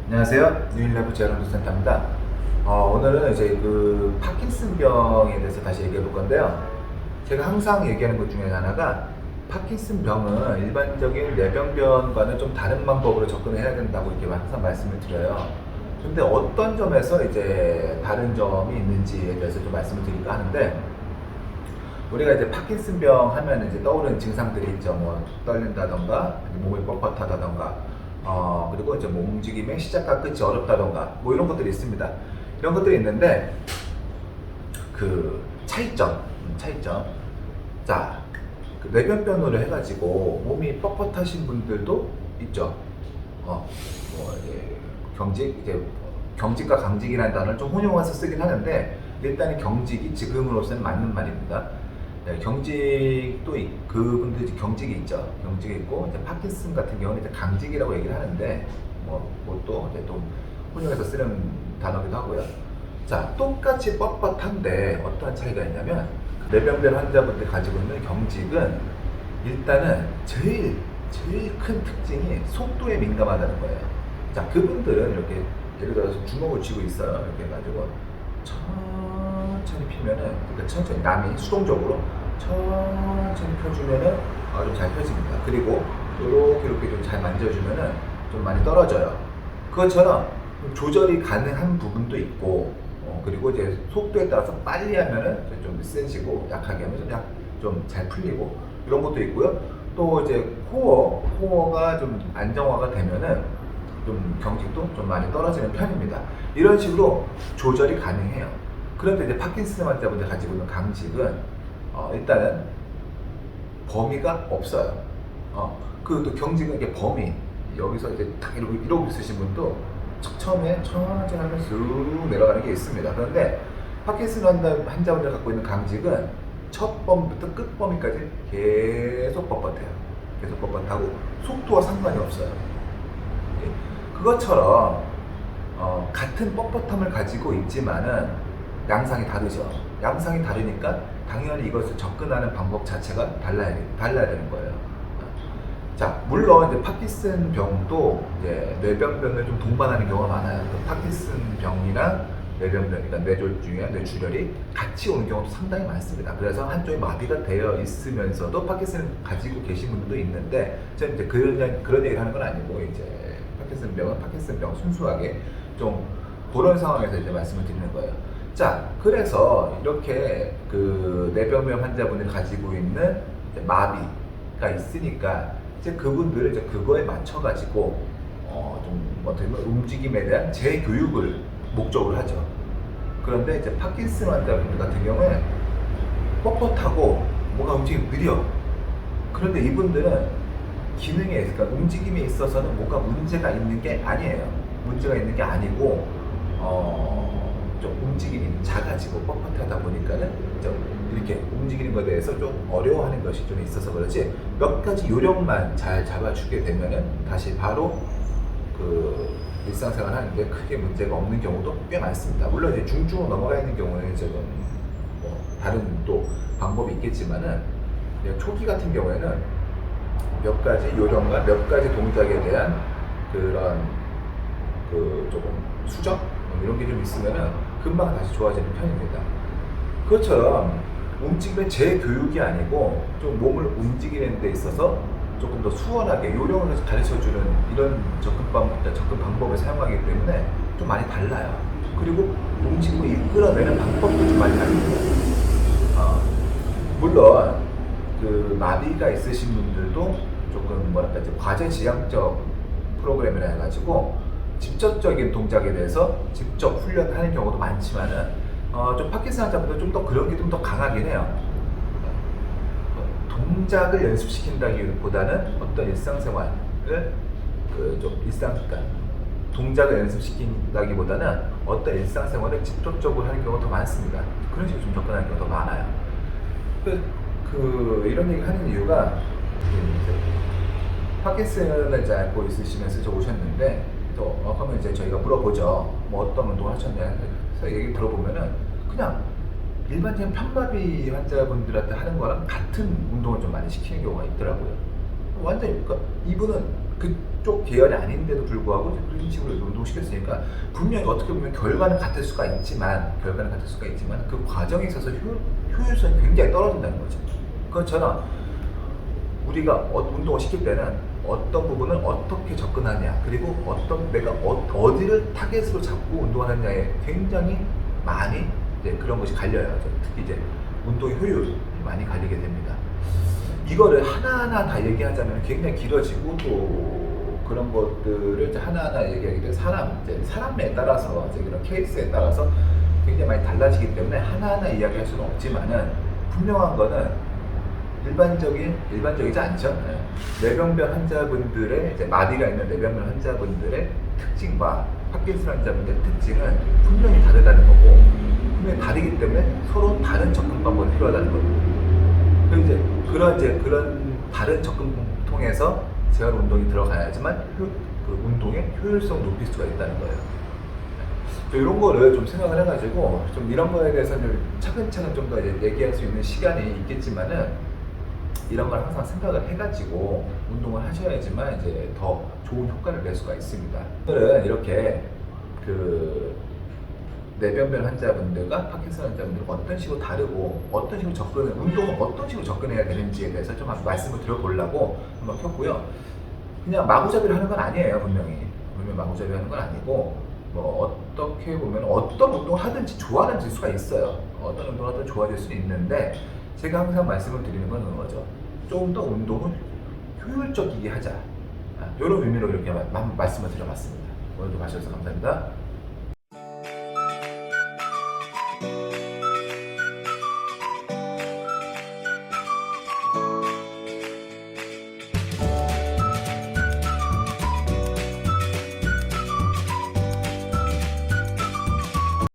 안녕하세요. 뉴일라이프 재활운동센터입니다. 오늘은 이제 그 파킨슨병에 대해서 다시 얘기해 볼 건데요. 제가 항상 얘기하는 것 중에 하나가 파킨슨병은 일반적인 뇌병변과는 좀 다른 방법으로 접근을 해야 된다고 이렇게 항상 말씀을 드려요. 근데 어떤 점에서 이제 다른 점이 있는지에 대해서 좀 말씀을 드릴까 하는데, 우리가 이제 파킨슨병 하면 이제 떠오르는 증상들이 있죠. 뭐 떨린다던가, 몸이 뻣뻣하다던가, 그리고 이제 뭐 움직임의 시작과 끝이 어렵다던가, 뭐 이런 것들이 있습니다. 이런 것들이 있는데, 그 차이점. 자, 그 뇌변변으로 해가지고 몸이 뻣뻣하신 분들도 있죠. 뭐 이제 경직과 강직이라는 단어를 좀 혼용해서 쓰긴 하는데, 일단은 경직이 지금으로서는 맞는 말입니다. 네, 그분들 경직이 있죠. 경직이 있고, 이제 파킨슨 같은 경우는 이제 강직이라고 얘기를 하는데, 뭐, 그것도 이제 좀 혼용해서 쓰는 단어기도 하고요. 자, 똑같이 뻣뻣한데 어떠한 차이가 있냐면, 뇌병변 환자분들 가지고 있는 경직은 일단은 제일 큰 특징이 속도에 민감하다는 거예요. 자, 그분들은 이렇게 예를 들어서 주먹을 쥐고 있어요. 이렇게 해가지고 천천히 피면은, 그러니까 천천히 남이 수동적으로 천천히 펴주면은 좀 잘 펴집니다. 그리고 이렇게 좀 잘 만져주면은 좀 많이 떨어져요. 그것처럼 조절이 가능한 부분도 있고, 그리고 이제 속도에 따라서 빨리 하면은 좀 세지고, 약하게 하면 좀 잘 풀리고, 이런 것도 있고요. 또 이제 코어가 좀 안정화가 되면은 좀 경직도 좀 많이 떨어지는 편입니다. 이런 식으로 조절이 가능해요. 그런데 이제 파킨슨 환자분들 가지고 있는 강직은 일단은 범위가 없어요. 그 경직은 이게 범위, 여기서 이제 딱 이러고 있으신 분도 처음에 천천히 하면 쑥 내려가는 게 있습니다. 그런데 파킨슨 환자분들 갖고 있는 강직은 첫 범위부터 끝 범위까지 계속 뻣뻣해요. 계속 뻣뻣하고 속도와 상관이 없어요. 그것처럼 같은 뻣뻣함을 가지고 있지만은 양상이 다르죠. 양상이 다르니까 당연히 이것을 접근하는 방법 자체가 달라야 되는 거예요. 자, 물론 이제 파킨슨 병도 이제 뇌병변을 좀 동반하는 경우가 많아요. 그 파킨슨 병이랑 뇌병변, 그러니까 뇌졸중이나 뇌출혈이 같이 오는 경우도 상당히 많습니다. 그래서 한쪽이 마비가 되어 있으면서도 파킨슨을 가지고 계신 분들도 있는데, 저는 이제 그런 얘기를 하는 건 아니고, 이제 파킨슨 병은 파킨슨 병 순수하게 좀 그런 상황에서 이제 말씀을 드리는 거예요. 자, 그래서 이렇게 그 뇌병변 환자분이 가지고 있는 이제 마비가 있으니까, 이제 그분들을 이제 그거에 맞춰가지고 좀 어떻게 보면 움직임에 대한 재교육을 목적으로 하죠. 그런데 이제 파킨슨 환자분들 같은 경우에 뻣뻣하고 뭔가 움직임이 느려. 그런데 이분들은 그러니까 움직임에 있어서는 뭔가 문제가 있는 게 아니에요. 문제가 있는 게 아니고, 좀 움직임이 작아지고 뻣뻣하다 보니까는 좀 이렇게 움직이는 것에 대해서 좀 어려워하는 것이 좀 있어서 그렇지, 몇 가지 요령만 잘 잡아주게 되면은 다시 바로 그 일상생활 하는데 크게 문제가 없는 경우도 꽤 많습니다. 물론 이제 중증으로 넘어가 있는 경우는 조금 뭐 다른 또 방법이 있겠지만은, 초기 같은 경우에는 몇 가지 요령과 몇 가지 동작에 대한 그런 그 조금 수정 이런 게 좀 있으면은 금방 다시 좋아지는 편입니다. 그것처럼 움직임의 재교육이 아니고 좀 몸을 움직이는 데 있어서 조금 더 수월하게 요령을 가르쳐주는 이런 접근 방법을 사용하기 때문에 좀 많이 달라요. 그리고 움직임을 이끌어내는 방법도 좀 많이 다릅니다. 물론 그 마비가 있으신 분들도 조금 뭐랄까 이제 과제지향적 프로그램이라 해가지고 직접적인 동작에 대해서 직접 훈련하는 경우도 많지만은, 좀 파킨슨 환자분들 좀 더 그런 게 좀 더 강하긴 해요. 동작을 연습시킨다기보다는 어떤 일상생활을 그러니까 동작을 연습시킨다기보다는 어떤 일상생활을 직접적으로 하는 경우가 더 많습니다. 그런 식으로 좀 접근하는 경우가 더 많아요. 이런 얘기 하는 이유가, 파킨슨을 이제 앓고 있으시면서 저 오셨는데, 그러면 이제 저희가 물어보죠. 뭐 어떤 운동을 하셨냐 해서 얘기 들어보면은 그냥 일반적인 편마비 환자분들한테 하는 거랑 같은 운동을 좀 많이 시키는 경우가 있더라고요. 완전히 그러니까 이분은 그쪽 계열이 아닌데도 불구하고 그런 식으로 운동시켰으니까 분명히 어떻게 보면 결과는 같을 수가 있지만 그 과정에 있어서 효율성이 굉장히 떨어진다는 거죠. 그것처럼 우리가 운동을 시킬 때는 어떤 부분을 어떻게 접근하냐, 그리고 내가 어디를 타겟으로 잡고 운동하느냐에 굉장히 많이 이제 그런 것이 갈려요. 특히 이제 운동의 효율이 많이 갈리게 됩니다. 이거를 하나하나 다 얘기하자면 굉장히 길어지고 또 그런 것들을 이제 하나하나 얘기하기 때문에 사람에 따라서 이제 그런 케이스에 따라서 굉장히 많이 달라지기 때문에 하나하나 이야기할 수는 없지만은 분명한 거는 일반적이지 않죠. 뇌병변 환자분들의 이제 마비가 있는 뇌병변 환자분들의 특징과 파킨슨 환자분들의 특징은 분명히 다르다는 거고, 분명히 다르기 때문에 서로 다른 접근 방법이 필요하다는 거고. 그런 다른 접근 통해서 재활 운동이 들어가야지만 그 운동의 효율성을 높일 수가 있다는 거예요. 이런 거를 좀 생각을 해가지고 좀 이런 거에 대해서는 차근차근 좀 더 얘기할 수 있는 시간이 있겠지만은 이런 걸 항상 생각을 해가지고 운동을 하셔야지만 이제 더 좋은 효과를 낼 수가 있습니다. 오늘은 이렇게 그 뇌병변 환자분들과 파킨슨 환자분들 어떤 식으로 다르고 운동을 어떤 식으로 접근해야 되는지에 대해서 좀 말씀을 드려보려고 한번 켰고요. 그냥 마구잡이를 하는 건 아니에요. 분명히 마구잡이 하는 건 아니고, 뭐 어떻게 보면 어떤 운동을 하든지 좋아질 수가 있어요. 어떤 운동을 하든 좋아질 수 있는데, 제가 항상 말씀을 드리는 건 그런 거죠. 좀 더 운동을 효율적이게 하자, 이런 의미로 이렇게 말씀을 드려봤습니다. 오늘도 봐주셔서 감사합니다.